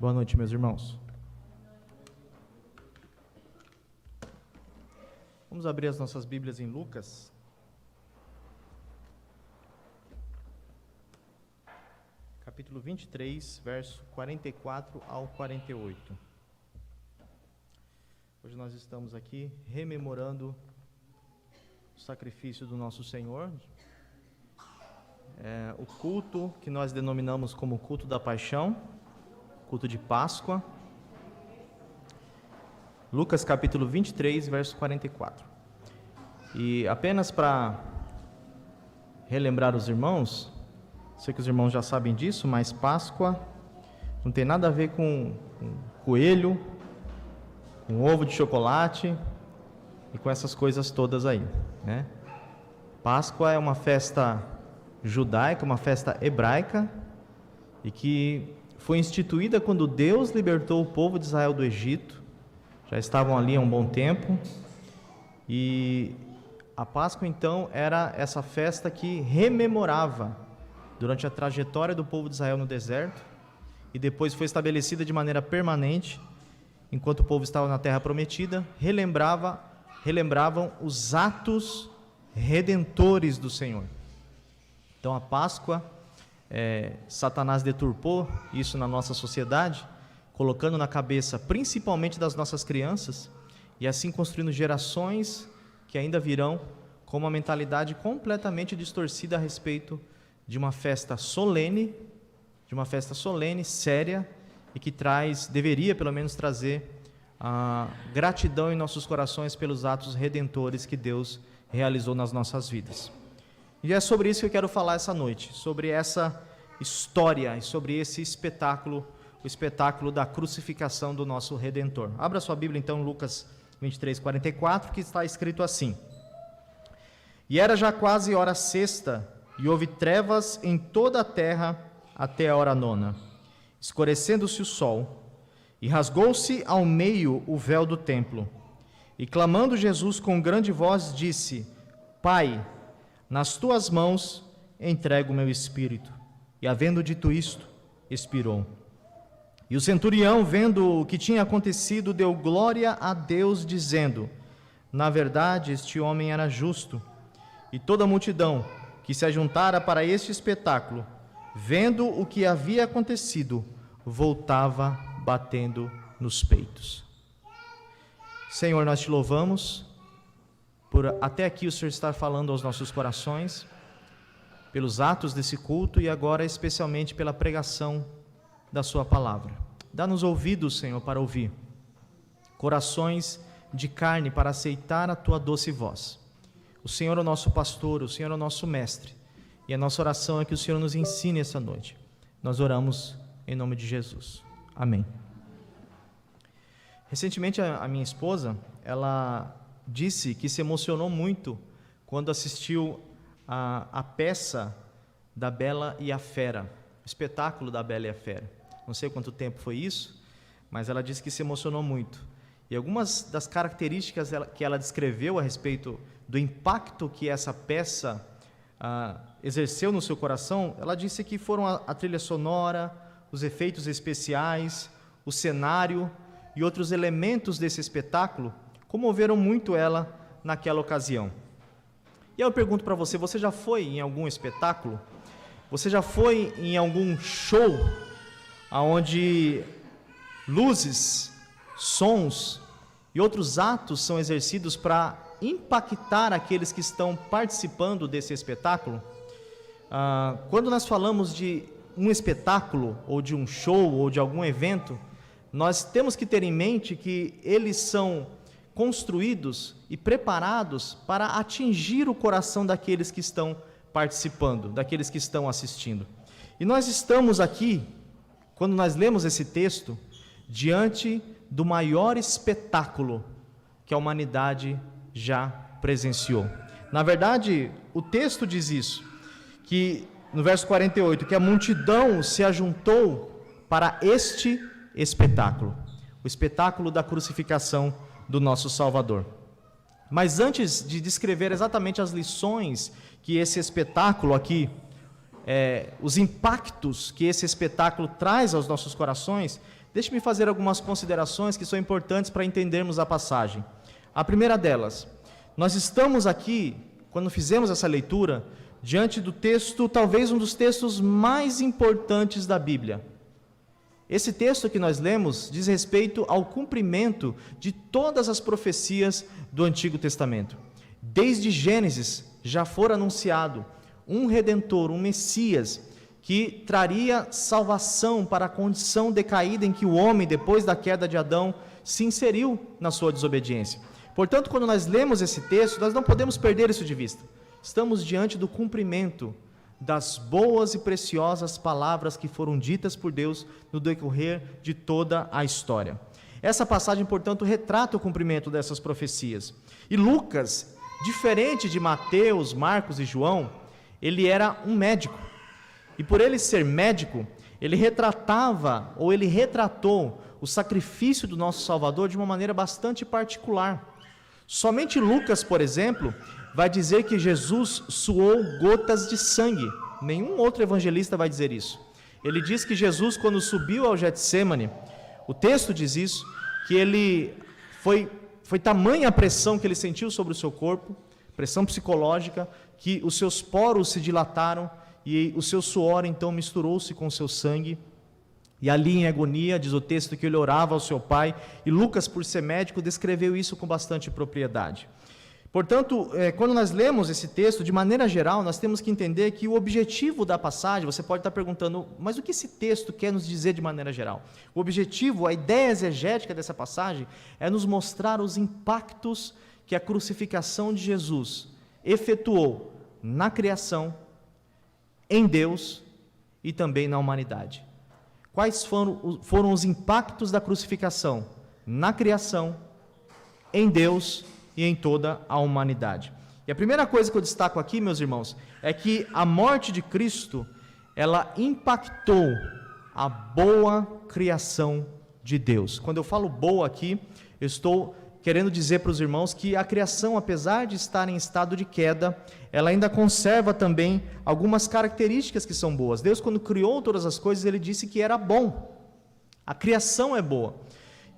Boa noite, meus irmãos. Vamos abrir as nossas Bíblias em Lucas. Capítulo 23, verso 44 ao 48. Hoje nós estamos aqui rememorando o sacrifício do nosso Senhor, o culto que nós denominamos como culto da paixão, culto de Páscoa. Lucas capítulo 23, verso 44. E apenas para relembrar os irmãos, sei que os irmãos já sabem disso, mas Páscoa não tem nada a ver com coelho, com ovo de chocolate e com essas coisas todas aí, né? Páscoa é uma festa judaica, uma festa hebraica, e que foi instituída quando Deus libertou o povo de Israel do Egito. Já estavam ali há um bom tempo, e a Páscoa então era essa festa que rememorava durante a trajetória do povo de Israel no deserto, e depois foi estabelecida de maneira permanente, enquanto o povo estava na terra prometida. Relembravam os atos redentores do Senhor. Então a Páscoa, Satanás deturpou isso na nossa sociedade, colocando na cabeça principalmente das nossas crianças, e assim construindo gerações que ainda virão com uma mentalidade completamente distorcida a respeito de uma festa solene, séria, e que deveria pelo menos trazer a gratidão em nossos corações pelos atos redentores que Deus realizou nas nossas vidas. E é sobre isso que eu quero falar essa noite, sobre essa história e sobre esse espetáculo, o espetáculo da crucificação do nosso Redentor. Abra sua Bíblia então, Lucas 23, 44, que está escrito assim: E era já quase hora sexta, e houve trevas em toda a terra até a hora nona. Escurecendo-se o sol, e rasgou-se ao meio o véu do templo. E clamando Jesus com grande voz, disse: Pai, nas tuas mãos entrego o meu espírito. E havendo dito isto, expirou. E o centurião, vendo o que tinha acontecido, deu glória a Deus, dizendo: Na verdade, este homem era justo. E toda a multidão que se ajuntara para este espetáculo, vendo o que havia acontecido, voltava batendo nos peitos. Senhor, nós te louvamos por até aqui o Senhor estar falando aos nossos corações, pelos atos desse culto e agora especialmente pela pregação da sua palavra. Dá-nos ouvidos, Senhor, para ouvir, corações de carne para aceitar a tua doce voz. O Senhor é o nosso pastor, o Senhor é o nosso mestre, e a nossa oração é que o Senhor nos ensine essa noite. Nós oramos em nome de Jesus. Amém. Recentemente a minha esposa, ela disse que se emocionou muito quando assistiu a peça da Bela e a Fera, o espetáculo da Bela e a Fera. Não sei quanto tempo foi isso, mas ela disse que se emocionou muito. E algumas das características que ela descreveu a respeito do impacto que essa peça exerceu no seu coração, ela disse que foram a trilha sonora, os efeitos especiais, o cenário e outros elementos desse espetáculo comoveram muito ela naquela ocasião. E eu pergunto para você, você já foi em algum espetáculo? Você já foi em algum show onde luzes, sons e outros atos são exercidos para impactar aqueles que estão participando desse espetáculo? Quando nós falamos de um espetáculo, ou de um show, ou de algum evento, nós temos que ter em mente que eles são construídos e preparados para atingir o coração daqueles que estão participando, daqueles que estão assistindo. E nós estamos aqui, quando nós lemos esse texto, diante do maior espetáculo que a humanidade já presenciou. Na verdade, o texto diz isso, que no verso 48, que a multidão se ajuntou para este espetáculo, o espetáculo da crucificação do nosso Salvador. Mas antes de descrever exatamente as lições que esse espetáculo aqui, os impactos que esse espetáculo traz aos nossos corações, Deixe-me fazer algumas considerações que são importantes para entendermos a passagem. A primeira delas, nós estamos aqui, quando fizemos essa leitura, diante do texto, talvez um dos textos mais importantes da Bíblia. Esse texto que nós lemos diz respeito ao cumprimento de todas as profecias do Antigo Testamento. Desde Gênesis já fora anunciado um Redentor, um Messias, que traria salvação para a condição decaída em que o homem, depois da queda de Adão, se inseriu na sua desobediência. Portanto, quando nós lemos esse texto, nós não podemos perder isso de vista. Estamos diante do cumprimento das boas e preciosas palavras que foram ditas por Deus no decorrer de toda a história. Essa passagem, portanto, retrata o cumprimento dessas profecias. E Lucas, diferente de Mateus, Marcos e João, ele era um médico. E por ele ser médico, ele retratou o sacrifício do nosso Salvador de uma maneira bastante particular. Somente Lucas, por exemplo, vai dizer que Jesus suou gotas de sangue. Nenhum outro evangelista vai dizer isso. Ele diz que Jesus, quando subiu ao Getsêmani, o texto diz isso, que ele foi tamanha a pressão que ele sentiu sobre o seu corpo, pressão psicológica, que os seus poros se dilataram e o seu suor então misturou-se com o seu sangue, e ali em agonia, diz o texto que ele orava ao seu pai, e Lucas, por ser médico, descreveu isso com bastante propriedade. Portanto, quando nós lemos esse texto, de maneira geral, nós temos que entender que o objetivo da passagem, você pode estar perguntando, mas o que esse texto quer nos dizer de maneira geral? O objetivo, a ideia exegética dessa passagem, é nos mostrar os impactos que a crucificação de Jesus efetuou na criação, em Deus e também na humanidade. Quais foram os impactos da crucificação na criação, em Deus e em toda a humanidade? E a primeira coisa que eu destaco aqui, meus irmãos, é que a morte de Cristo, ela impactou a boa criação de Deus. Quando eu falo boa aqui, eu estou querendo dizer para os irmãos que a criação, apesar de estar em estado de queda, ela ainda conserva também algumas características que são boas. Deus, quando criou todas as coisas, Ele disse que era bom. A criação é boa.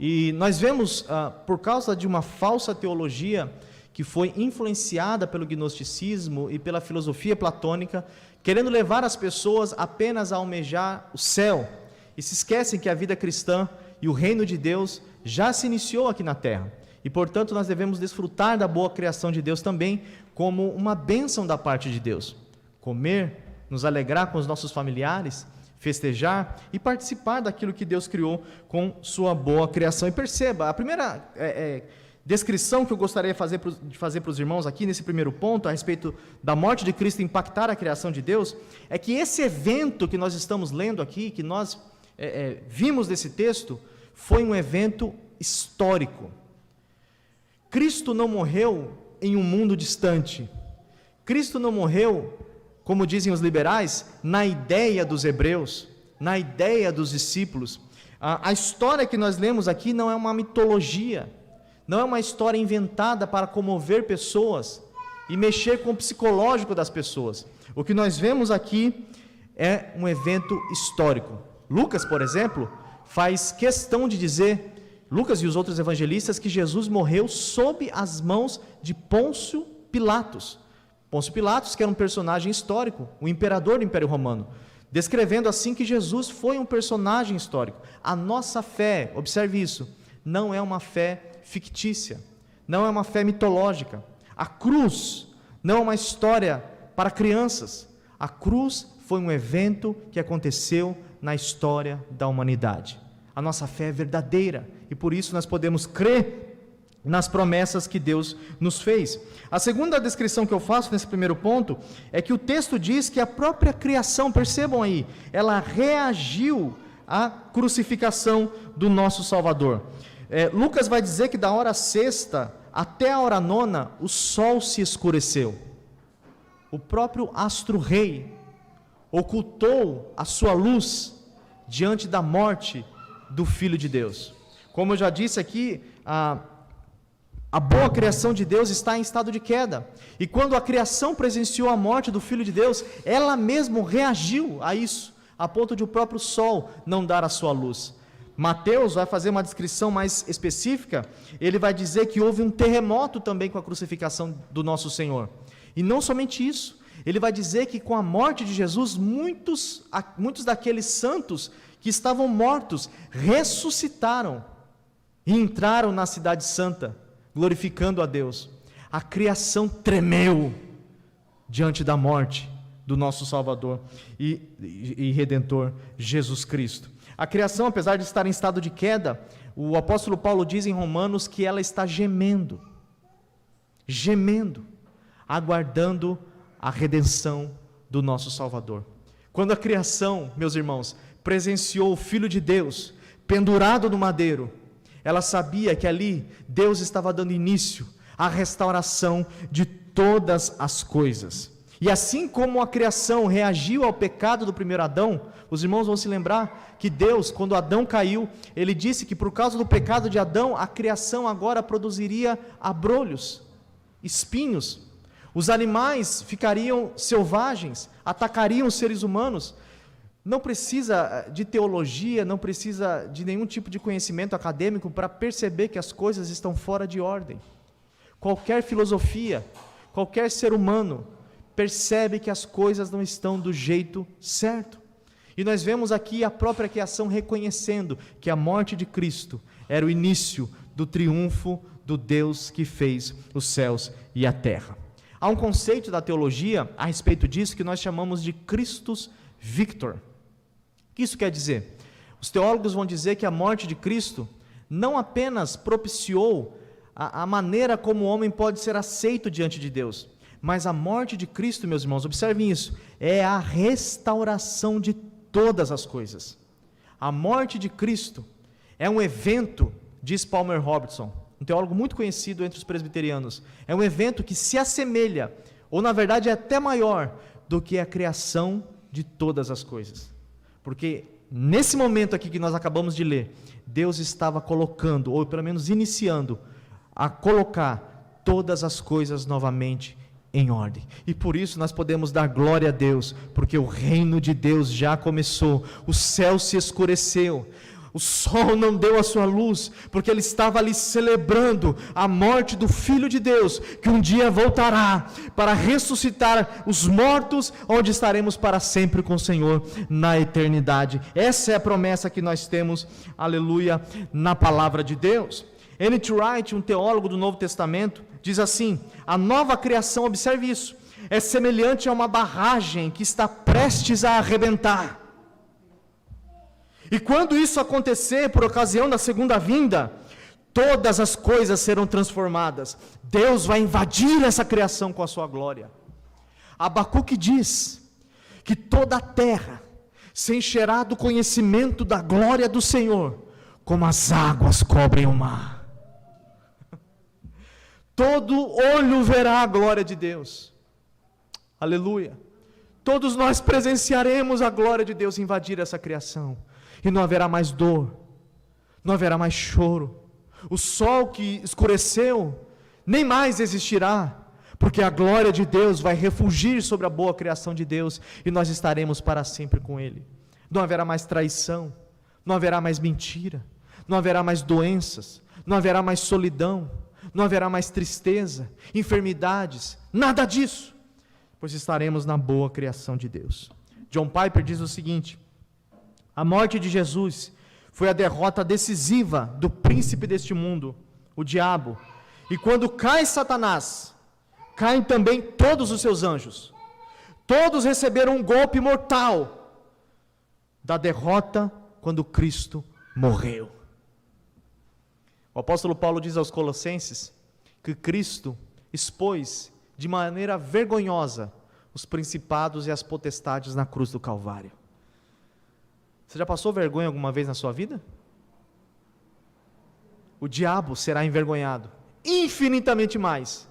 E nós vemos, por causa de uma falsa teologia que foi influenciada pelo gnosticismo e pela filosofia platônica, querendo levar as pessoas apenas a almejar o céu, e se esquecem que a vida cristã e o reino de Deus já se iniciou aqui na terra. E, portanto, nós devemos desfrutar da boa criação de Deus também como uma bênção da parte de Deus. Comer, nos alegrar com os nossos familiares, festejar e participar daquilo que Deus criou com sua boa criação. E perceba, a primeira descrição que eu gostaria de fazer para os irmãos aqui, nesse primeiro ponto, a respeito da morte de Cristo impactar a criação de Deus, é que esse evento que nós estamos lendo aqui, que nós vimos desse texto, foi um evento histórico. Cristo não morreu em um mundo distante. Cristo não morreu, como dizem os liberais, na ideia dos hebreus, na ideia dos discípulos. A história que nós lemos aqui não é uma mitologia, não é uma história inventada para comover pessoas e mexer com o psicológico das pessoas. O que nós vemos aqui é um evento histórico. Lucas, por exemplo, faz questão de dizer, Lucas e os outros evangelistas, que Jesus morreu sob as mãos de Pôncio Pilatos. Pôncio Pilatos, que era um personagem histórico, o imperador do Império Romano, descrevendo assim que Jesus foi um personagem histórico. A nossa fé, observe isso, não é uma fé fictícia, não é uma fé mitológica. A cruz não é uma história para crianças. A cruz foi um evento que aconteceu na história da humanidade. A nossa fé é verdadeira e por isso nós podemos crer nas promessas que Deus nos fez. A segunda descrição que eu faço nesse primeiro ponto é que o texto diz que a própria criação, percebam aí, ela reagiu à crucificação do nosso Salvador. Lucas vai dizer que da hora sexta até a hora nona o sol se escureceu. O próprio astro-rei ocultou a sua luz diante da morte do Filho de Deus. Como eu já disse aqui, a boa criação de Deus está em estado de queda, e quando a criação presenciou a morte do Filho de Deus, ela mesma reagiu a isso, a ponto de o próprio sol não dar a sua luz. Mateus vai fazer uma descrição mais específica, ele vai dizer que houve um terremoto também com a crucificação do nosso Senhor. E não somente isso, ele vai dizer que com a morte de Jesus, muitos daqueles santos que estavam mortos ressuscitaram e entraram na cidade santa, glorificando a Deus. A criação tremeu diante da morte do nosso Salvador e Redentor Jesus Cristo. A criação, apesar de estar em estado de queda, o apóstolo Paulo diz em Romanos que ela está gemendo, aguardando a redenção do nosso Salvador. Quando a criação, meus irmãos, presenciou o Filho de Deus pendurado no madeiro, ela sabia que ali Deus estava dando início à restauração de todas as coisas. E assim como a criação reagiu ao pecado do primeiro Adão, os irmãos vão se lembrar que Deus, quando Adão caiu, ele disse que por causa do pecado de Adão, a criação agora produziria abrolhos, espinhos. Os animais ficariam selvagens, atacariam os seres humanos. Não precisa de teologia, não precisa de nenhum tipo de conhecimento acadêmico para perceber que as coisas estão fora de ordem. Qualquer filosofia, qualquer ser humano percebe que as coisas não estão do jeito certo. E nós vemos aqui a própria criação reconhecendo que a morte de Cristo era o início do triunfo do Deus que fez os céus e a terra. Há um conceito da teologia a respeito disso que nós chamamos de Christus Victor. O que isso quer dizer? Os teólogos vão dizer que a morte de Cristo não apenas propiciou a maneira como o homem pode ser aceito diante de Deus, mas a morte de Cristo, meus irmãos, observem isso, é a restauração de todas as coisas. A morte de Cristo é um evento, diz Palmer Robertson, um teólogo muito conhecido entre os presbiterianos, é um evento que se assemelha, ou na verdade é até maior, do que a criação de todas as coisas. Porque nesse momento aqui que nós acabamos de ler, Deus estava colocando, ou pelo menos iniciando, a colocar todas as coisas novamente em ordem. E por isso nós podemos dar glória a Deus, porque o reino de Deus já começou, o céu se escureceu, o sol não deu a sua luz, porque ele estava ali celebrando a morte do Filho de Deus, que um dia voltará para ressuscitar os mortos, onde estaremos para sempre com o Senhor na eternidade. Essa é a promessa que nós temos, aleluia, na palavra de Deus. N.T. Wright, um teólogo do Novo Testamento, diz assim: a nova criação, observe isso, é semelhante a uma barragem que está prestes a arrebentar. E quando isso acontecer, por ocasião da segunda vinda, todas as coisas serão transformadas. Deus vai invadir essa criação com a sua glória. Abacuque diz que toda a terra se encherá do conhecimento da glória do Senhor, como as águas cobrem o mar. Todo olho verá a glória de Deus. Aleluia. Todos nós presenciaremos a glória de Deus invadir essa criação. E não haverá mais dor, não haverá mais choro. O sol que escureceu nem mais existirá, porque a glória de Deus vai refulgir sobre a boa criação de Deus, e nós estaremos para sempre com Ele. Não haverá mais traição, não haverá mais mentira, não haverá mais doenças, não haverá mais solidão, não haverá mais tristeza, enfermidades, nada disso, pois estaremos na boa criação de Deus. John Piper diz o seguinte: a morte de Jesus foi a derrota decisiva do príncipe deste mundo, o diabo. E quando cai Satanás, caem também todos os seus anjos. Todos receberam um golpe mortal da derrota quando Cristo morreu. O apóstolo Paulo diz aos Colossenses que Cristo expôs de maneira vergonhosa os principados e as potestades na cruz do Calvário. Você já passou vergonha alguma vez na sua vida? O diabo será envergonhado infinitamente mais,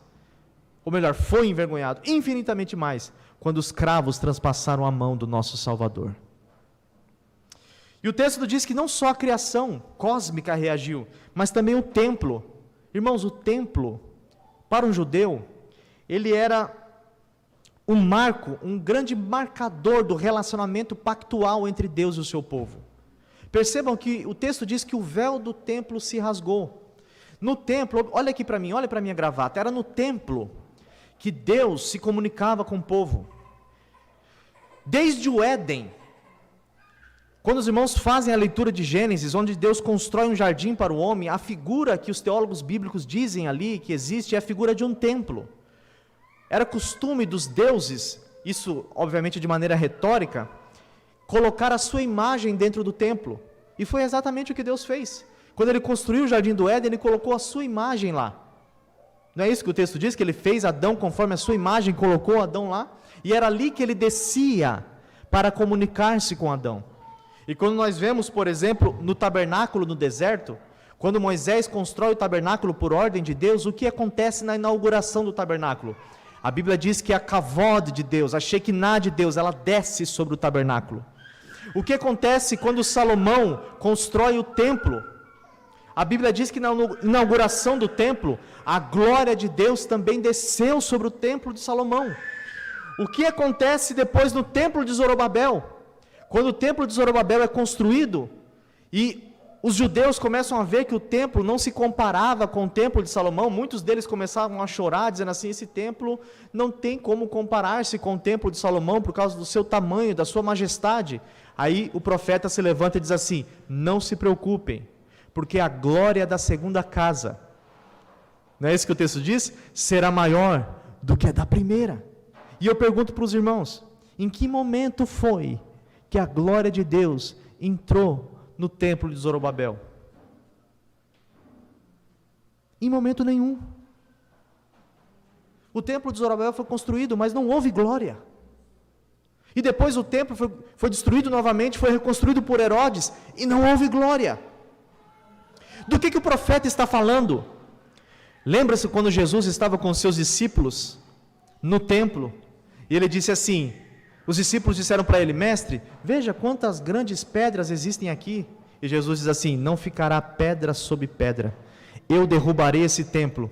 ou melhor, foi envergonhado infinitamente mais, quando os cravos transpassaram a mão do nosso Salvador. E o texto diz que não só a criação cósmica reagiu, mas também o templo. Irmãos, o templo, para um judeu, ele era um marco, um grande marcador do relacionamento pactual entre Deus e o seu povo. Percebam que o texto diz que o véu do templo se rasgou. No templo, olha aqui para mim, olha para a minha gravata, era no templo que Deus se comunicava com o povo. Desde o Éden, quando os irmãos fazem a leitura de Gênesis, onde Deus constrói um jardim para o homem, a figura que os teólogos bíblicos dizem ali que existe é a figura de um templo. Era costume dos deuses, isso obviamente de maneira retórica, colocar a sua imagem dentro do templo. E foi exatamente o que Deus fez. Quando ele construiu o jardim do Éden, ele colocou a sua imagem lá. Não é isso que o texto diz? Que ele fez Adão conforme a sua imagem, colocou Adão lá? E era ali que ele descia para comunicar-se com Adão. E quando nós vemos, por exemplo, no tabernáculo no deserto, quando Moisés constrói o tabernáculo por ordem de Deus, o que acontece na inauguração do tabernáculo? A Bíblia diz que a kavod de Deus, a shekinah de Deus, ela desce sobre o tabernáculo. O que acontece quando Salomão constrói o templo? A Bíblia diz que na inauguração do templo, a glória de Deus também desceu sobre o templo de Salomão. O que acontece depois no templo de Zorobabel? Quando o templo de Zorobabel é construído, e os judeus começam a ver que o templo não se comparava com o templo de Salomão, muitos deles começavam a chorar, dizendo assim, esse templo não tem como comparar-se com o templo de Salomão, por causa do seu tamanho, da sua majestade. Aí o profeta se levanta e diz assim, não se preocupem, porque a glória da segunda casa, não é isso que o texto diz? Será maior do que a da primeira. E eu pergunto para os irmãos, em que momento foi que a glória de Deus entrou no templo de Zorobabel? Em momento nenhum. O templo de Zorobabel foi construído, mas não houve glória. E depois o templo foi destruído novamente, foi reconstruído por Herodes, e não houve glória. Do que o profeta está falando? Lembra-se quando Jesus estava com seus discípulos no templo, e ele disse assim, os discípulos disseram para ele, mestre, veja quantas grandes pedras existem aqui. E Jesus diz assim, não ficará pedra sobre pedra. Eu derrubarei esse templo.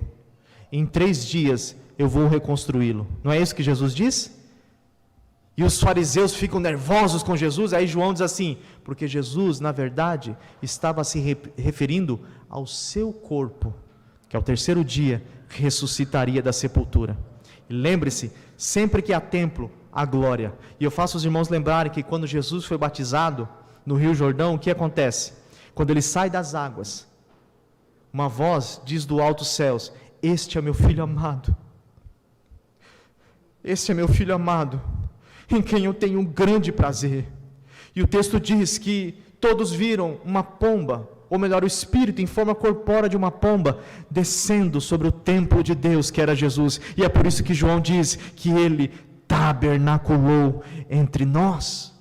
Em 3 dias eu vou reconstruí-lo. Não é isso que Jesus diz? E os fariseus ficam nervosos com Jesus. Aí João diz assim, porque Jesus, na verdade, estava se referindo ao seu corpo, que ao 3º dia ressuscitaria da sepultura. E lembre-se, sempre que há templo, a glória. E eu faço os irmãos lembrarem que quando Jesus foi batizado no Rio Jordão, o que acontece? Quando ele sai das águas, uma voz diz do alto céus, este é meu filho amado, este é meu filho amado, em quem eu tenho um grande prazer. E o texto diz que todos viram uma pomba, ou melhor, o Espírito em forma corpórea de uma pomba, descendo sobre o templo de Deus, que era Jesus. E é por isso que João diz que ele tabernaculou entre nós.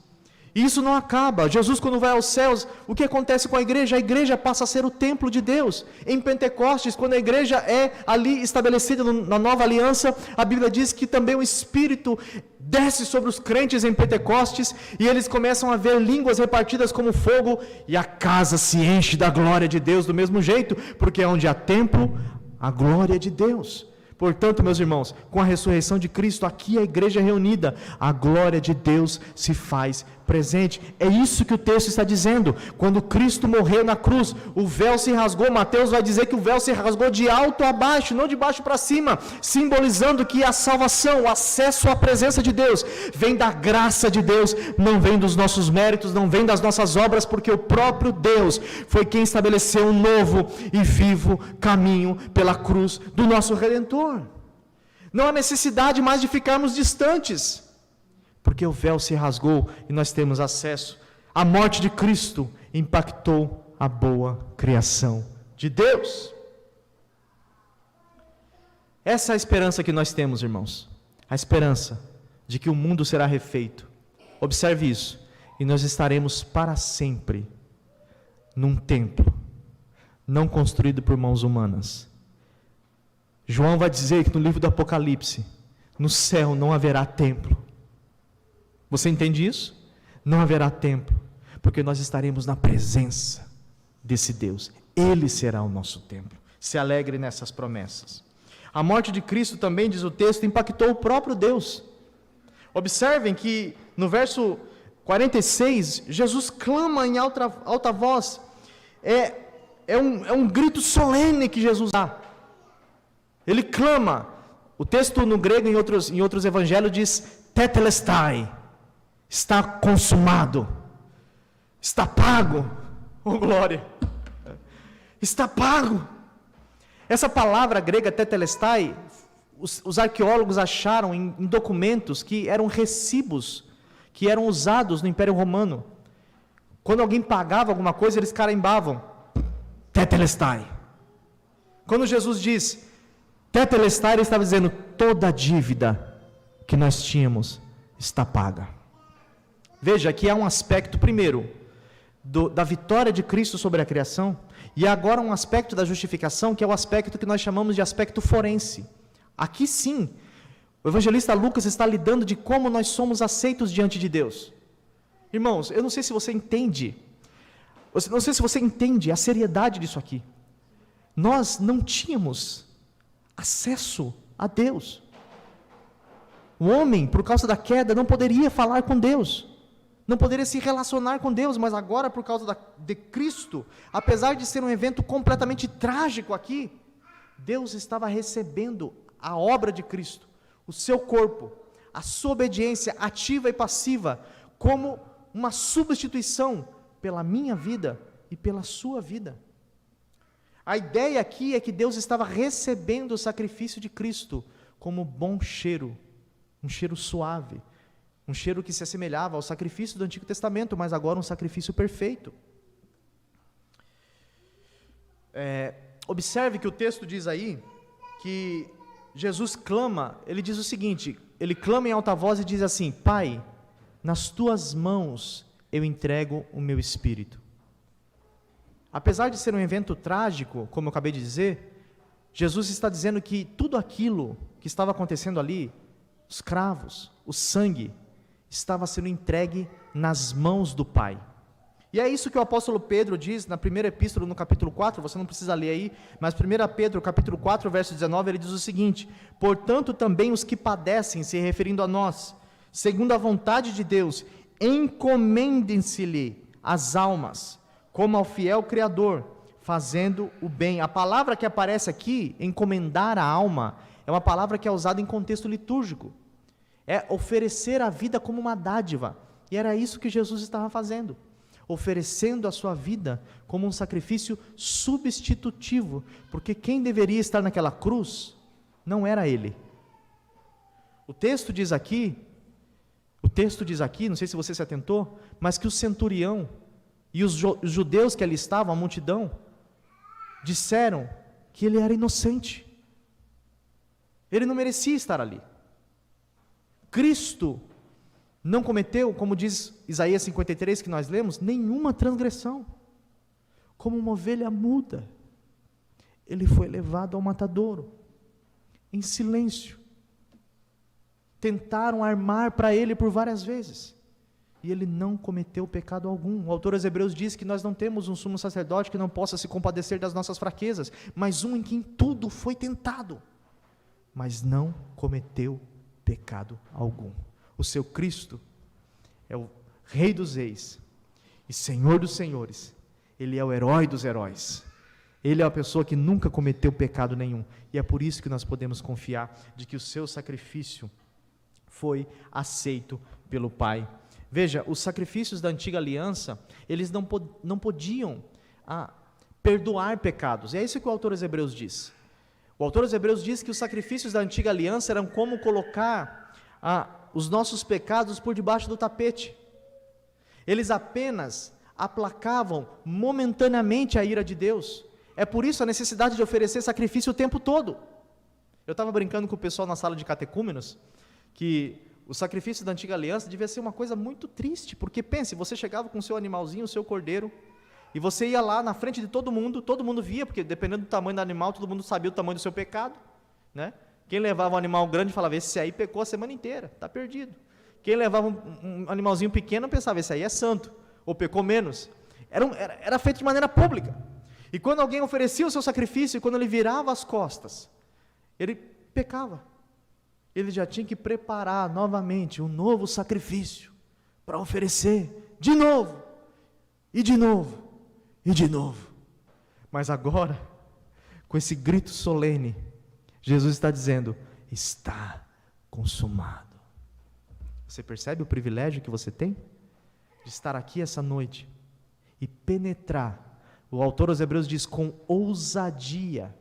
E isso não acaba. Jesus, quando vai aos céus, o que acontece com a igreja? A igreja passa a ser o templo de Deus. Em Pentecostes, quando a igreja é ali estabelecida na nova aliança, a Bíblia diz que também o Espírito desce sobre os crentes em Pentecostes, e eles começam a ver línguas repartidas como fogo, e a casa se enche da glória de Deus do mesmo jeito, porque onde há templo, a glória de Deus. Portanto, meus irmãos, com a ressurreição de Cristo, aqui a igreja é reunida, a glória de Deus se faz presente. É isso que o texto está dizendo. Quando Cristo morreu na cruz, o véu se rasgou. Mateus vai dizer que o véu se rasgou de alto a baixo, não de baixo para cima, simbolizando que a salvação, o acesso à presença de Deus, vem da graça de Deus, não vem dos nossos méritos, não vem das nossas obras, porque o próprio Deus foi quem estabeleceu um novo e vivo caminho pela cruz do nosso Redentor. Não há necessidade mais de ficarmos distantes, porque o véu se rasgou e nós temos acesso. A morte de Cristo impactou a boa criação de Deus. Essa é a esperança que nós temos, irmãos. A esperança de que o mundo será refeito. Observe isso. E nós estaremos para sempre num templo, não construído por mãos humanas. João vai dizer que no livro do Apocalipse, no céu não haverá templo. Você entende isso? Não haverá templo, porque nós estaremos na presença desse Deus. Ele será o nosso templo. Se alegre nessas promessas. A morte de Cristo também, diz o texto, impactou o próprio Deus. Observem que no verso 46, Jesus clama em alta voz. É um grito solene que Jesus dá. Ele clama. O texto no grego, em outros evangelhos, diz tetelestai. Está consumado. Está pago. Oh, glória. Está pago. Essa palavra grega tetelestai, os arqueólogos acharam em documentos que eram recibos que eram usados no Império Romano. Quando alguém pagava alguma coisa, eles carimbavam tetelestai. Quando Jesus diz tetelestai, ele estava dizendo: toda a dívida que nós tínhamos está paga. Veja, aqui há um aspecto, primeiro, da vitória de Cristo sobre a criação, e agora um aspecto da justificação, que é o aspecto que nós chamamos de aspecto forense. Aqui sim, o evangelista Lucas está lidando de como nós somos aceitos diante de Deus. Irmãos, eu não sei se você entende, a seriedade disso aqui. Nós não tínhamos acesso a Deus. O homem, por causa da queda, não poderia falar com Deus, não poderia se relacionar com Deus, mas agora, por causa de Cristo, apesar de ser um evento completamente trágico aqui, Deus estava recebendo a obra de Cristo, o seu corpo, a sua obediência ativa e passiva, como uma substituição pela minha vida e pela sua vida. A ideia aqui é que Deus estava recebendo o sacrifício de Cristo como bom cheiro, um cheiro suave, um cheiro que se assemelhava ao sacrifício do Antigo Testamento, mas agora um sacrifício perfeito. Observe que o texto diz aí, que Jesus clama, ele diz o seguinte, ele clama em alta voz e diz assim: Pai, nas tuas mãos eu entrego o meu espírito. Apesar de ser um evento trágico, como eu acabei de dizer, Jesus está dizendo que tudo aquilo que estava acontecendo ali, os cravos, o sangue, estava sendo entregue nas mãos do Pai. E é isso que o apóstolo Pedro diz na primeira epístola, no capítulo 4, você não precisa ler aí, mas 1 Pedro, capítulo 4, verso 19, ele diz o seguinte: portanto também os que padecem, se referindo a nós, segundo a vontade de Deus, encomendem-se-lhe as almas, como ao fiel Criador, fazendo o bem. A palavra que aparece aqui, encomendar a alma, é uma palavra que é usada em contexto litúrgico, é oferecer a vida como uma dádiva, e era isso que Jesus estava fazendo, oferecendo a sua vida como um sacrifício substitutivo, porque quem deveria estar naquela cruz não era ele. O texto diz aqui, não sei se você se atentou, mas que o centurião e os judeus que ali estavam, a multidão, disseram que ele era inocente, ele não merecia estar ali. Cristo não cometeu, como diz Isaías 53, que nós lemos, nenhuma transgressão. Como uma ovelha muda, ele foi levado ao matadouro, em silêncio. Tentaram armar para ele por várias vezes, e ele não cometeu pecado algum. O autor aos Hebreus diz que nós não temos um sumo sacerdote que não possa se compadecer das nossas fraquezas, mas um em quem tudo foi tentado, mas não cometeu pecado algum. O seu Cristo é o Rei dos Reis e Senhor dos Senhores. Ele é o herói dos heróis. Ele é a pessoa que nunca cometeu pecado nenhum. E é por isso que nós podemos confiar de que o seu sacrifício foi aceito pelo Pai. Veja, os sacrifícios da antiga aliança, eles não podiam perdoar pecados. E é isso que o autor aos Hebreus diz. O autor aos Hebreus diz que os sacrifícios da antiga aliança eram como colocar os nossos pecados por debaixo do tapete. Eles apenas aplacavam momentaneamente a ira de Deus. É por isso a necessidade de oferecer sacrifício o tempo todo. Eu estava brincando com o pessoal na sala de catecúmenos, que o sacrifício da antiga aliança devia ser uma coisa muito triste, porque pense, você chegava com o seu animalzinho, o seu cordeiro, e você ia lá na frente de todo mundo via, porque dependendo do tamanho do animal, todo mundo sabia o tamanho do seu pecado, né? Quem levava um animal grande falava, esse aí pecou a semana inteira, está perdido. Quem levava um animalzinho pequeno pensava, esse aí é santo, ou pecou menos. Era feito de maneira pública. E quando alguém oferecia o seu sacrifício, e quando ele virava as costas, ele pecava. Ele já tinha que preparar novamente um novo sacrifício, para oferecer de novo, e de novo, e de novo. Mas agora, com esse grito solene, Jesus está dizendo: está consumado. Você percebe o privilégio que você tem? De estar aqui essa noite e penetrar. O autor aos Hebreus diz: com ousadia.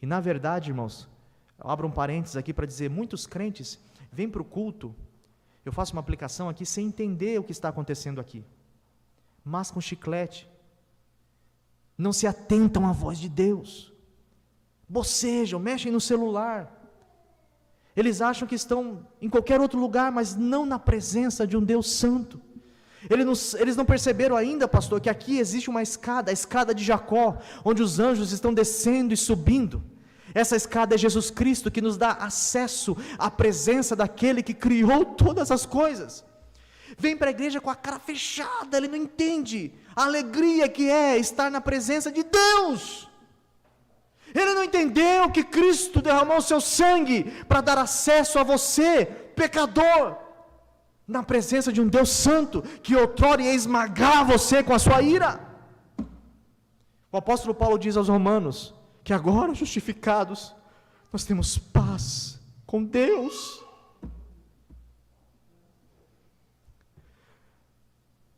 E na verdade, irmãos, eu abro um parênteses aqui para dizer, muitos crentes vêm para o culto, eu faço uma aplicação aqui sem entender o que está acontecendo aqui, mascam chiclete, não se atentam à voz de Deus, bocejam, mexem no celular, eles acham que estão em qualquer outro lugar, mas não na presença de um Deus santo. Eles não perceberam ainda, pastor, que aqui existe uma escada, a escada de Jacó, onde os anjos estão descendo e subindo. Essa escada é Jesus Cristo, que nos dá acesso à presença daquele que criou todas as coisas. Vem para a igreja com a cara fechada, ele não entende a alegria que é estar na presença de Deus. Ele não entendeu que Cristo derramou o seu sangue para dar acesso a você, pecador, na presença de um Deus santo, que outrora ia esmagar você com a sua ira. O apóstolo Paulo diz aos Romanos, que agora justificados, nós temos paz com Deus.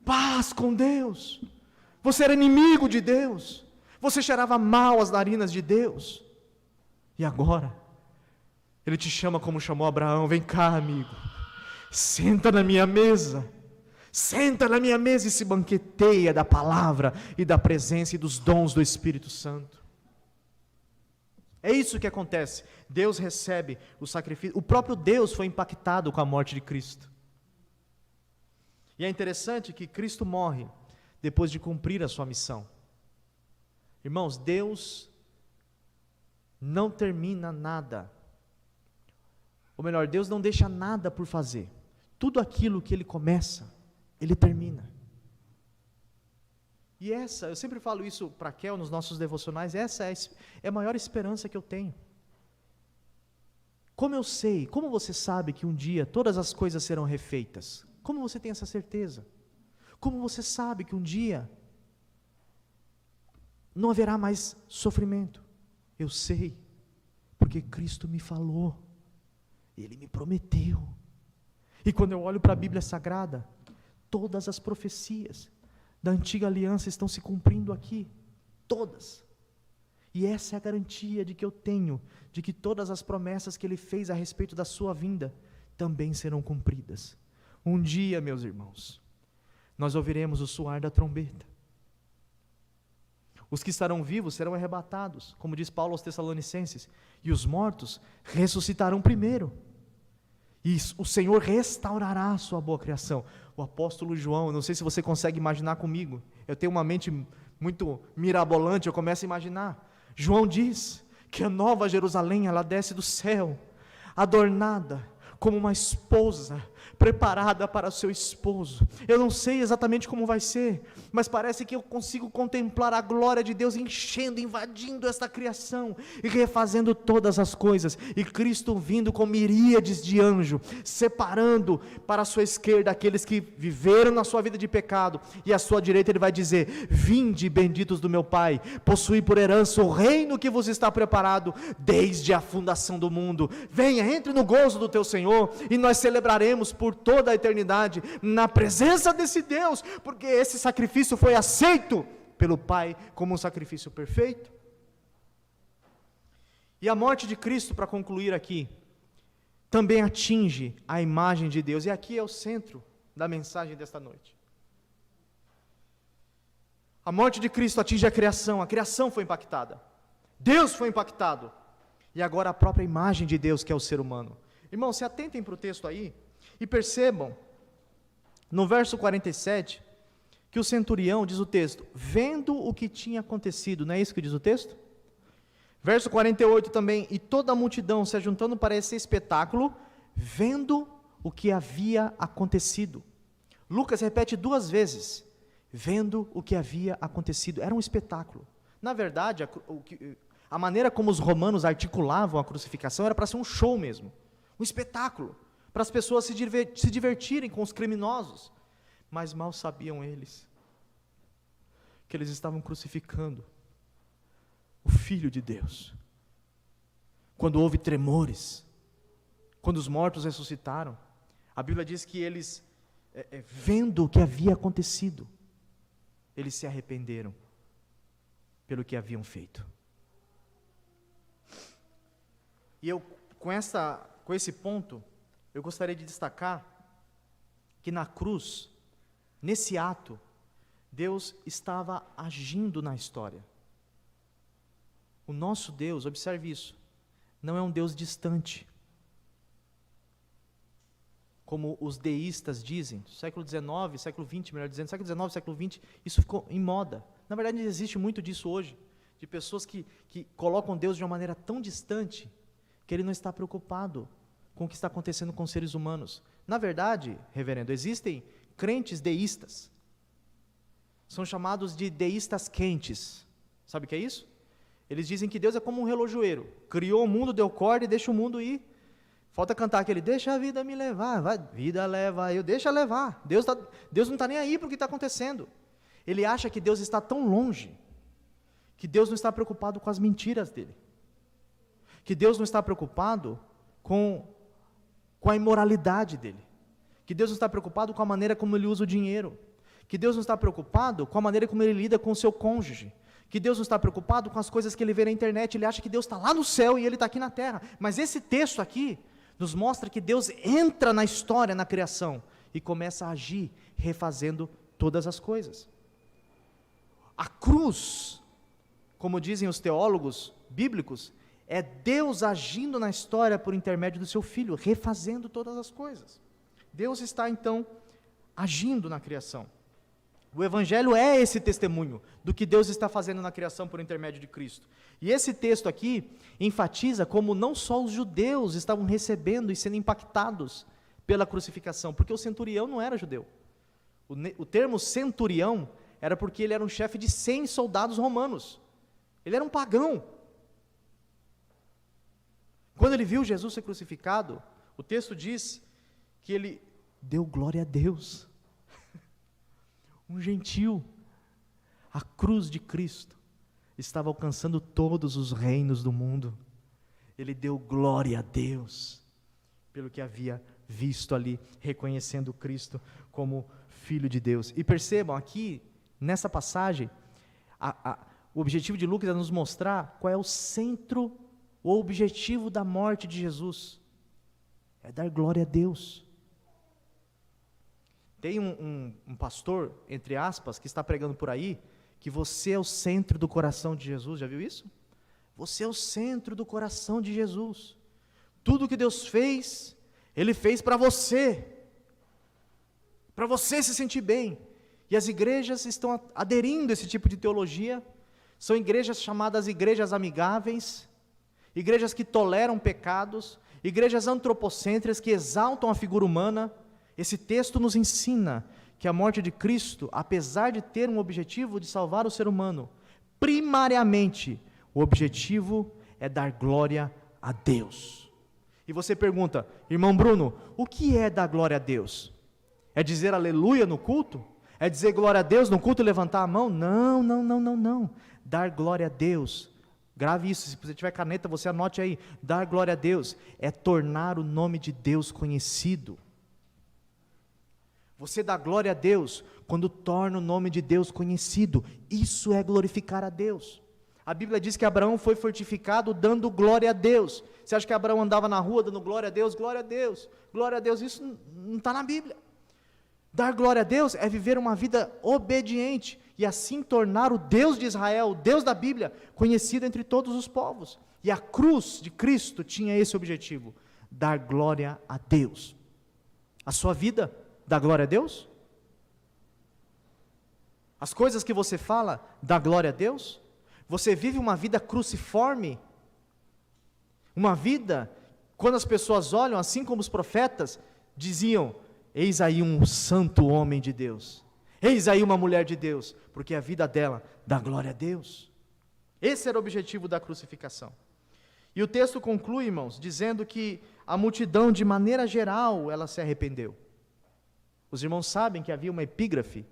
Paz com Deus. Você era inimigo de Deus, você cheirava mal as narinas de Deus, e agora, Ele te chama como chamou Abraão: vem cá, amigo, senta na minha mesa, senta na minha mesa e se banqueteia da palavra e da presença e dos dons do Espírito Santo. É isso que acontece. Deus recebe o sacrifício. O próprio Deus foi impactado com a morte de Cristo. E é interessante que Cristo morre depois de cumprir a sua missão. Irmãos, Deus não termina nada. Ou melhor, Deus não deixa nada por fazer. Tudo aquilo que Ele começa, Ele termina. E eu sempre falo isso para a Kel nos nossos devocionais, essa é a maior esperança que eu tenho. Como eu sei, como você sabe que um dia todas as coisas serão refeitas? Como você tem essa certeza? Como você sabe que um dia não haverá mais sofrimento? Eu sei, porque Cristo me falou, Ele me prometeu. E quando eu olho para a Bíblia Sagrada, todas as profecias da antiga aliança estão se cumprindo aqui, todas. E essa é a garantia de que eu tenho, de que todas as promessas que Ele fez a respeito da sua vinda, também serão cumpridas. Um dia, meus irmãos, nós ouviremos o soar da trombeta. Os que estarão vivos serão arrebatados, como diz Paulo aos Tessalonicenses, e os mortos ressuscitarão primeiro. E o Senhor restaurará a sua boa criação. O apóstolo João, não sei se você consegue imaginar comigo, eu tenho uma mente muito mirabolante, eu começo a imaginar. João diz que a nova Jerusalém, ela desce do céu, adornada como uma esposa preparada para o seu esposo. Eu não sei exatamente como vai ser, mas parece que eu consigo contemplar a glória de Deus enchendo, invadindo esta criação e refazendo todas as coisas, e Cristo vindo com miríades de anjos, separando para a sua esquerda aqueles que viveram na sua vida de pecado, e à sua direita Ele vai dizer: vinde, benditos do meu Pai, possuí por herança o reino que vos está preparado desde a fundação do mundo. Venha, entre no gozo do teu Senhor, e nós celebraremos por toda a eternidade na presença desse Deus, porque esse sacrifício foi aceito pelo Pai como um sacrifício perfeito. E a morte de Cristo, para concluir aqui, também atinge a imagem de Deus, e aqui é o centro da mensagem desta noite. A morte de Cristo atinge a criação foi impactada, Deus foi impactado, e agora a própria imagem de Deus, que é o ser humano. Irmãos, se atentem para o texto aí, e percebam, no verso 47, que o centurião, diz o texto, vendo o que tinha acontecido, não é isso que diz o texto? Verso 48 também, e toda a multidão se ajuntando para esse espetáculo, vendo o que havia acontecido. Lucas repete 2 vezes, vendo o que havia acontecido, era um espetáculo. Na verdade, a maneira como os romanos articulavam a crucificação era para ser um show mesmo, um espetáculo, para as pessoas se divertirem com os criminosos, mas mal sabiam eles que eles estavam crucificando o Filho de Deus. Quando houve tremores, quando os mortos ressuscitaram, a Bíblia diz que eles, vendo o que havia acontecido, eles se arrependeram pelo que haviam feito. E eu, com esse ponto, eu gostaria de destacar que na cruz, nesse ato, Deus estava agindo na história. O nosso Deus, observe isso, não é um Deus distante, como os deístas dizem. Século XIX, século XX, melhor dizendo, século XIX, século XX, isso ficou em moda. Na verdade, existe muito disso hoje, de pessoas que colocam Deus de uma maneira tão distante, que Ele não está preocupado com o que está acontecendo com os seres humanos. Na verdade, reverendo, existem crentes deístas, são chamados de deístas quentes. Sabe o que é isso? Eles dizem que Deus é como um relojoeiro, criou o mundo, deu corda e deixa o mundo ir. Falta cantar aquele, deixa a vida me levar, vai, vida leva eu, deixa levar. Deus não está nem aí para o que está acontecendo. Ele acha que Deus está tão longe, que Deus não está preocupado com as mentiras dele, que Deus não está preocupado com a imoralidade dele, que Deus não está preocupado com a maneira como ele usa o dinheiro, que Deus não está preocupado com a maneira como ele lida com o seu cônjuge, que Deus não está preocupado com as coisas que ele vê na internet. Ele acha que Deus está lá no céu e ele está aqui na terra. Mas esse texto aqui nos mostra que Deus entra na história, na criação, e começa a agir, refazendo todas as coisas. A cruz, como dizem os teólogos bíblicos, é Deus agindo na história por intermédio do seu Filho, refazendo todas as coisas. Deus está então agindo na criação. O Evangelho é esse testemunho do que Deus está fazendo na criação por intermédio de Cristo. E esse texto aqui enfatiza como não só os judeus estavam recebendo e sendo impactados pela crucificação, porque o centurião não era judeu. O termo centurião era porque ele era um chefe de 100 soldados romanos. Ele era um pagão. Quando ele viu Jesus ser crucificado, o texto diz que ele deu glória a Deus. Um gentil. A cruz de Cristo estava alcançando todos os reinos do mundo. Ele deu glória a Deus pelo que havia visto ali, reconhecendo Cristo como Filho de Deus. E percebam aqui, nessa passagem, o objetivo de Lucas é nos mostrar qual é o centro, o objetivo da morte de Jesus. É dar glória a Deus. Tem um pastor, entre aspas, que está pregando por aí, que você é o centro do coração de Jesus. Já viu isso? Você é o centro do coração de Jesus. Tudo que Deus fez, Ele fez para você se sentir bem. E as igrejas estão aderindo a esse tipo de teologia. São igrejas chamadas igrejas amigáveis, igrejas que toleram pecados, igrejas antropocêntricas que exaltam a figura humana. Esse texto nos ensina que a morte de Cristo, apesar de ter um objetivo de salvar o ser humano, primariamente, o objetivo é dar glória a Deus. E você pergunta, irmão Bruno, o que é dar glória a Deus? É dizer aleluia no culto? É dizer glória a Deus no culto e levantar a mão? Não. Dar glória a Deus, grave isso, se você tiver caneta, você anote aí. Dar glória a Deus é tornar o nome de Deus conhecido. Você dá glória a Deus quando torna o nome de Deus conhecido. Isso é glorificar a Deus. A Bíblia diz que Abraão foi fortificado dando glória a Deus. Você acha que Abraão andava na rua dando glória a Deus? Glória a Deus, glória a Deus. Isso não está na Bíblia. Dar glória a Deus é viver uma vida obediente e assim tornar o Deus de Israel, o Deus da Bíblia, conhecido entre todos os povos. E a cruz de Cristo tinha esse objetivo, dar glória a Deus. A sua vida dá glória a Deus? As coisas que você fala, dá glória a Deus? Você vive uma vida cruciforme? Uma vida, quando as pessoas olham, assim como os profetas, diziam, eis aí um santo homem de Deus, eis aí uma mulher de Deus, porque a vida dela dá glória a Deus. Esse era o objetivo da crucificação. E o texto conclui, irmãos, dizendo que a multidão, de maneira geral, ela se arrependeu. Os irmãos sabem que havia uma epígrafe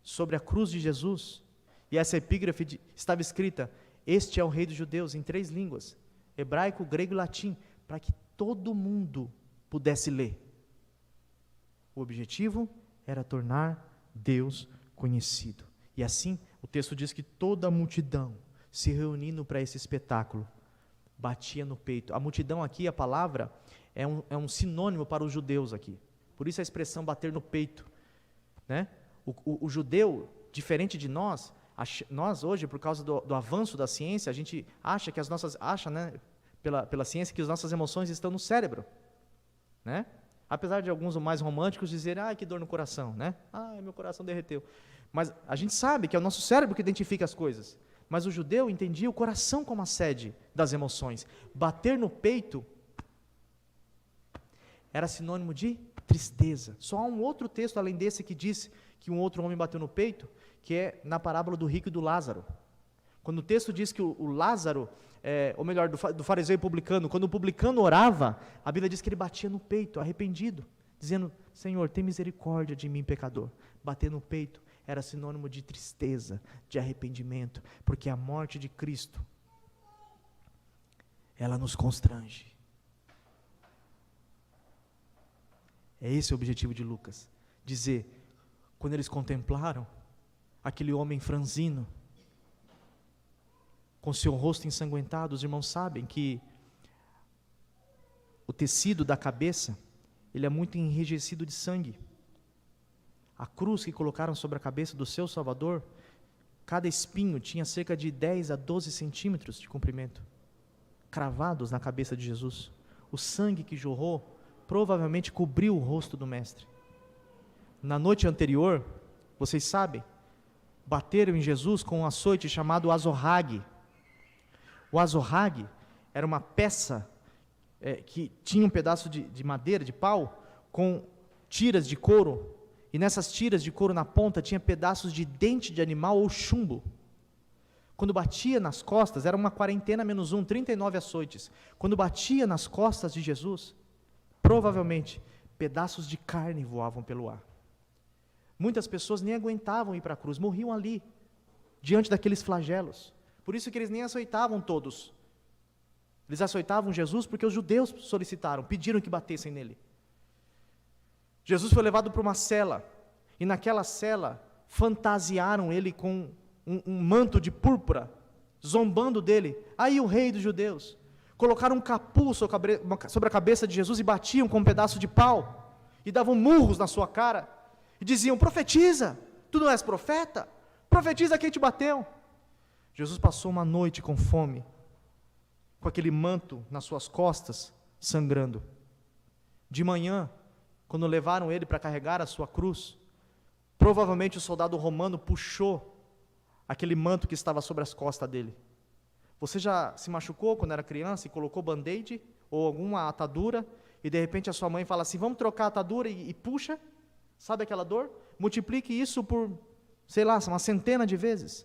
sobre a cruz de Jesus, e essa epígrafe estava escrita: este é o Rei dos Judeus, em 3 línguas, hebraico, grego e latim, para que todo mundo pudesse ler. O objetivo era tornar Deus conhecido. E assim, o texto diz que toda a multidão, se reunindo para esse espetáculo, batia no peito. A multidão aqui, a palavra, é um sinônimo para os judeus aqui. Por isso a expressão bater no peito, né? O judeu, diferente de nós, nós hoje, por causa do avanço da ciência, a gente acha que né, pela ciência, que as nossas emoções estão no cérebro, né? Apesar de alguns mais românticos dizerem: que dor no coração, né? Meu coração derreteu. Mas a gente sabe que é o nosso cérebro que identifica as coisas. Mas o judeu entendia o coração como a sede das emoções. Bater no peito era sinônimo de tristeza. Só há um outro texto além desse que diz que um outro homem bateu no peito, que é na parábola do rico e do Lázaro. Quando o texto diz que o Lázaro, ou melhor, do fariseu e publicano, quando o publicano orava, a Bíblia diz que ele batia no peito, arrependido, dizendo: Senhor, tem misericórdia de mim, pecador. Bater no peito era sinônimo de tristeza, de arrependimento, porque a morte de Cristo, ela nos constrange. É esse o objetivo de Lucas, dizer, quando eles contemplaram aquele homem franzino, com seu rosto ensanguentado, os irmãos sabem que o tecido da cabeça, ele é muito enrijecido de sangue. A cruz que colocaram sobre a cabeça do seu Salvador, cada espinho tinha cerca de 10 a 12 centímetros de comprimento, cravados na cabeça de Jesus. O sangue que jorrou provavelmente cobriu o rosto do mestre. Na noite anterior, vocês sabem, bateram em Jesus com um açoite chamado azorrague. O azorrague era uma peça que tinha um pedaço de madeira, de pau, com tiras de couro, e nessas tiras de couro na ponta tinha pedaços de dente de animal ou chumbo. Quando batia nas costas, era uma 40 - 1, 39 açoites. Quando batia nas costas de Jesus, provavelmente pedaços de carne voavam pelo ar. Muitas pessoas nem aguentavam ir para a cruz, morriam ali, diante daqueles flagelos. Por isso que eles nem açoitavam todos. Eles açoitavam Jesus porque os judeus solicitaram, pediram que batessem nele. Jesus foi levado para uma cela, e naquela cela fantasiaram ele com um manto de púrpura, zombando dele. Aí o rei dos judeus. Colocaram um capuz sobre a cabeça de Jesus e batiam com um pedaço de pau, e davam murros na sua cara, e diziam: profetiza, tu não és profeta? Profetiza quem te bateu. Jesus passou uma noite com fome, com aquele manto nas suas costas, sangrando. De manhã, quando levaram ele para carregar a sua cruz, provavelmente o soldado romano puxou aquele manto que estava sobre as costas dele. Você já se machucou quando era criança e colocou band-aid ou alguma atadura, e de repente a sua mãe fala assim: vamos trocar a atadura, e puxa, sabe aquela dor? Multiplique isso por, sei lá, uma centena de vezes.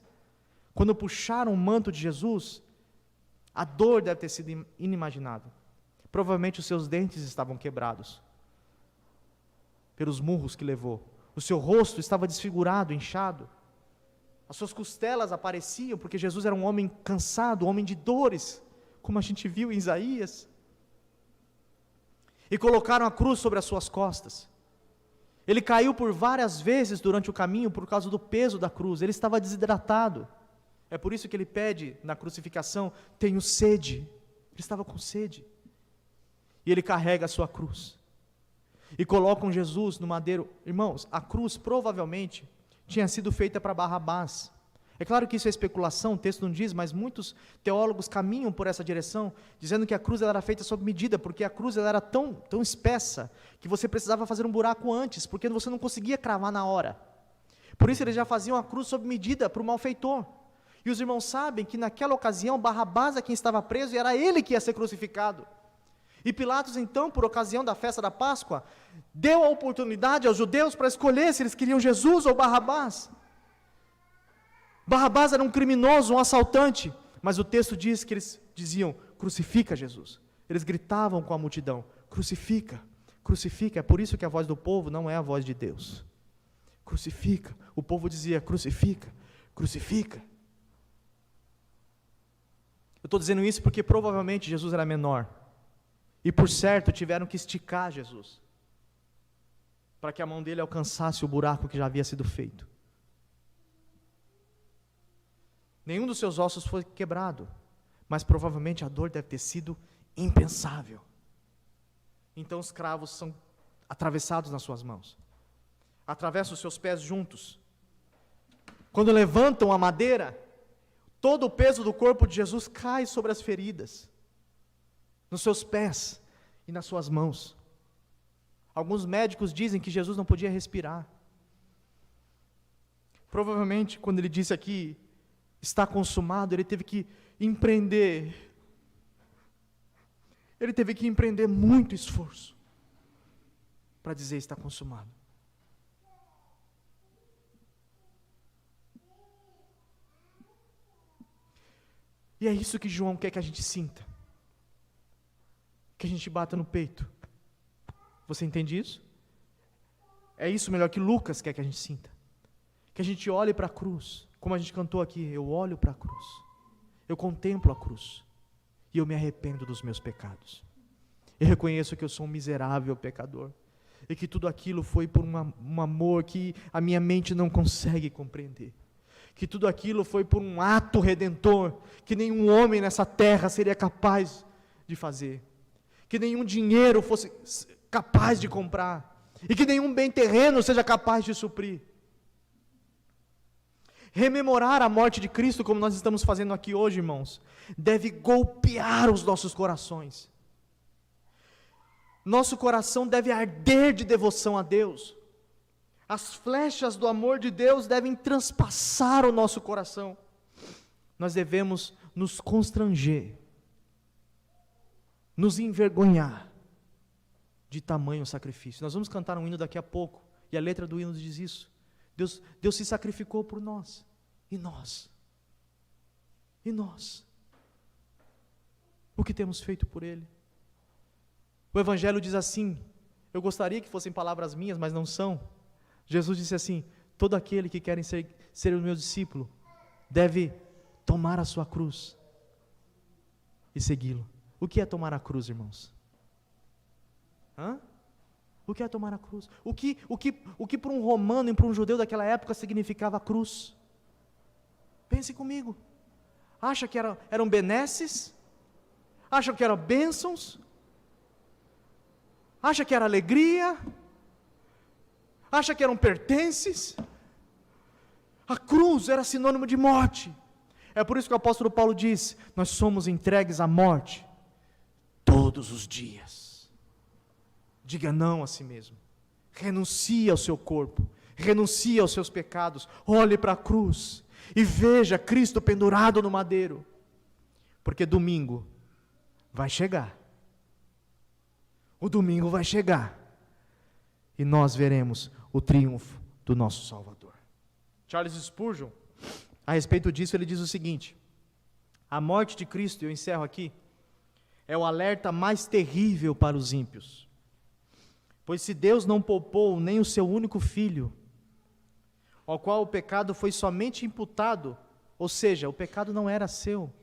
Quando puxaram o manto de Jesus, a dor deve ter sido inimaginável. Provavelmente os seus dentes estavam quebrados pelos murros que levou. O seu rosto estava desfigurado, inchado. As suas costelas apareciam, porque Jesus era um homem cansado, um homem de dores, como a gente viu em Isaías. E colocaram a cruz sobre as suas costas. Ele caiu por várias vezes durante o caminho por causa do peso da cruz. Ele estava desidratado. É por isso que ele pede na crucificação: tenho sede. Ele estava com sede. E ele carrega a sua cruz. E colocam Jesus no madeiro. Irmãos, a cruz provavelmente tinha sido feita para Barrabás. É claro que isso é especulação, o texto não diz, mas muitos teólogos caminham por essa direção, dizendo que a cruz ela era feita sob medida, porque a cruz ela era tão espessa, que você precisava fazer um buraco antes, porque você não conseguia cravar na hora. Por isso eles já faziam a cruz sob medida para o malfeitor. E os irmãos sabem que naquela ocasião Barrabás é quem estava preso, e era ele que ia ser crucificado. E Pilatos então, por ocasião da festa da Páscoa, deu a oportunidade aos judeus para escolher se eles queriam Jesus ou Barrabás. Barrabás era um criminoso, um assaltante, mas o texto diz que eles diziam: crucifica Jesus. Eles gritavam com a multidão: crucifica, crucifica. É por isso que a voz do povo não é a voz de Deus. Crucifica. O povo dizia, crucifica, crucifica. Eu estou dizendo isso porque provavelmente Jesus era menor. E por certo tiveram que esticar Jesus, para que a mão dele alcançasse o buraco que já havia sido feito. Nenhum dos seus ossos foi quebrado, mas provavelmente a dor deve ter sido impensável. Então os cravos são atravessados nas suas mãos, atravessam os seus pés juntos. Quando levantam a madeira, todo o peso do corpo de Jesus cai sobre as feridas, nos seus pés e nas suas mãos. Alguns médicos dizem que Jesus não podia respirar. Provavelmente, quando ele disse aqui, está consumado, ele teve que empreender muito esforço para dizer está consumado. E é isso que João quer que a gente sinta, que a gente bata no peito. Você entende isso? É isso melhor que Lucas quer que a gente sinta, que a gente olhe para a cruz, como a gente cantou aqui, eu olho para a cruz, eu contemplo a cruz, e eu me arrependo dos meus pecados, eu reconheço que eu sou um miserável pecador, e que tudo aquilo foi por um amor que a minha mente não consegue compreender, que tudo aquilo foi por um ato redentor, que nenhum homem nessa terra seria capaz de fazer, que nenhum dinheiro fosse capaz de comprar, e que nenhum bem terreno seja capaz de suprir. Rememorar a morte de Cristo, como nós estamos fazendo aqui hoje, irmãos, deve golpear os nossos corações. Nosso coração deve arder de devoção a Deus. As flechas do amor de Deus devem transpassar o nosso coração. Nós devemos nos constranger, nos envergonhar de tamanho sacrifício. Nós vamos cantar um hino daqui a pouco, e a letra do hino diz isso. Deus se sacrificou por nós. E nós? E nós? O que temos feito por Ele? O Evangelho diz assim, eu gostaria que fossem palavras minhas, mas não são. Jesus disse assim, todo aquele que quer ser o meu discípulo, deve tomar a sua cruz e segui-lo. O que é tomar a cruz, irmãos? O que é tomar a cruz? O que para um romano e para um judeu daquela época significava a cruz? Pense comigo. Acha que eram benesses? Acha que eram bênçãos? Acha que era alegria? Acha que eram pertences? A cruz era sinônimo de morte. É por isso que o apóstolo Paulo diz, nós somos entregues à morte todos os dias. Diga não a si mesmo, renuncie ao seu corpo, renuncie aos seus pecados, olhe para a cruz e veja Cristo pendurado no madeiro, porque domingo vai chegar, o domingo vai chegar, e nós veremos o triunfo do nosso Salvador. Charles Spurgeon, a respeito disso, ele diz o seguinte, a morte de Cristo, e eu encerro aqui, é o alerta mais terrível para os ímpios. Pois se Deus não poupou nem o seu único filho, ao qual o pecado foi somente imputado, ou seja, o pecado não era seu,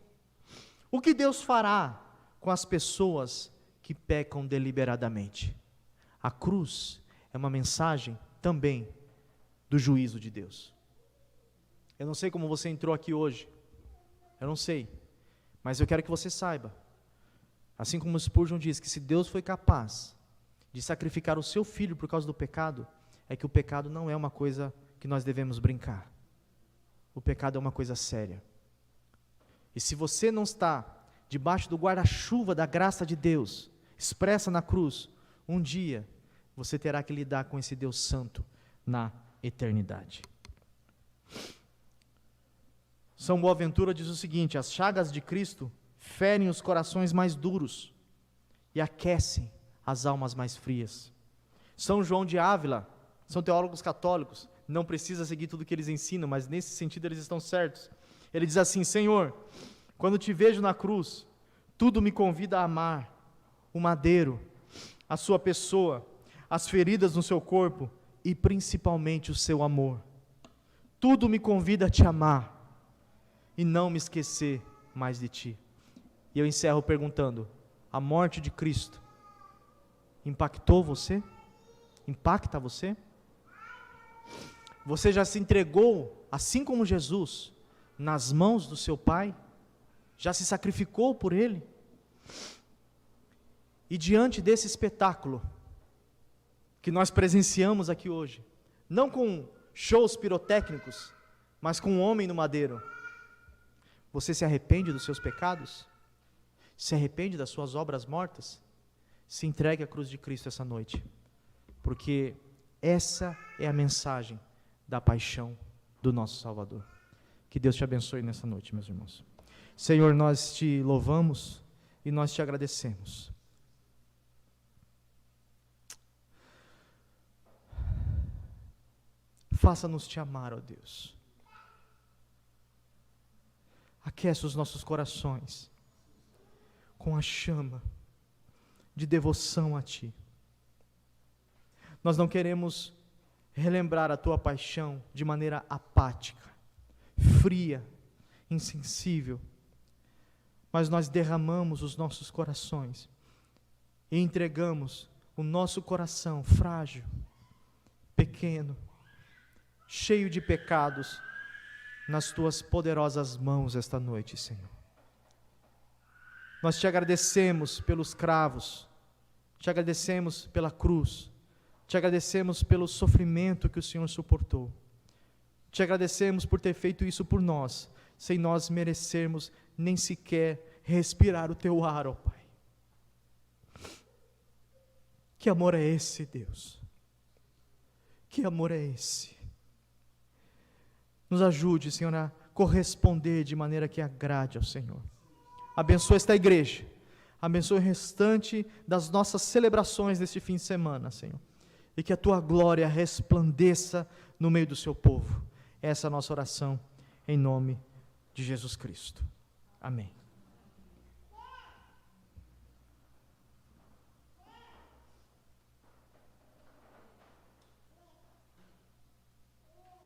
o que Deus fará com as pessoas que pecam deliberadamente? A cruz é uma mensagem também do juízo de Deus. Eu não sei como você entrou aqui hoje, eu não sei, mas eu quero que você saiba, assim como Spurgeon diz, que se Deus foi capaz de sacrificar o seu filho por causa do pecado, é que o pecado não é uma coisa que nós devemos brincar. O pecado é uma coisa séria. E se você não está debaixo do guarda-chuva da graça de Deus, expressa na cruz, um dia você terá que lidar com esse Deus santo na eternidade. São Boaventura diz o seguinte, as chagas de Cristo ferem os corações mais duros e aquecem as almas mais frias. São João de Ávila, são teólogos católicos, não precisa seguir tudo que eles ensinam, mas nesse sentido eles estão certos. Ele diz assim, Senhor, quando te vejo na cruz, tudo me convida a amar o madeiro, a sua pessoa, as feridas no seu corpo e principalmente o seu amor. Tudo me convida a te amar e não me esquecer mais de ti. E eu encerro perguntando: a morte de Cristo impactou você? Impacta você? Você já se entregou, assim como Jesus, nas mãos do seu Pai? Já se sacrificou por Ele? E diante desse espetáculo que nós presenciamos aqui hoje, não com shows pirotécnicos, mas com um homem no madeiro, você se arrepende dos seus pecados? Se arrepende das suas obras mortas? Se entregue à cruz de Cristo essa noite, porque essa é a mensagem da paixão do nosso Salvador. Que Deus te abençoe nessa noite, meus irmãos. Senhor, nós te louvamos e nós te agradecemos. Faça-nos te amar, ó Deus. Aquece os nossos corações com a chama de devoção a Ti. Nós não queremos relembrar a Tua paixão de maneira apática, fria, insensível, mas nós derramamos os nossos corações e entregamos o nosso coração frágil, pequeno, cheio de pecados, nas Tuas poderosas mãos esta noite, Senhor. Nós te agradecemos pelos cravos, te agradecemos pela cruz, te agradecemos pelo sofrimento que o Senhor suportou, te agradecemos por ter feito isso por nós, sem nós merecermos nem sequer respirar o Teu ar, ó Pai. Que amor é esse, Deus? Que amor é esse? Nos ajude, Senhor, a corresponder de maneira que agrade ao Senhor. Abençoa esta igreja, abençoa o restante das nossas celebrações deste fim de semana, Senhor, e que a Tua glória resplandeça no meio do Seu povo. Essa é a nossa oração, em nome de Jesus Cristo. Amém.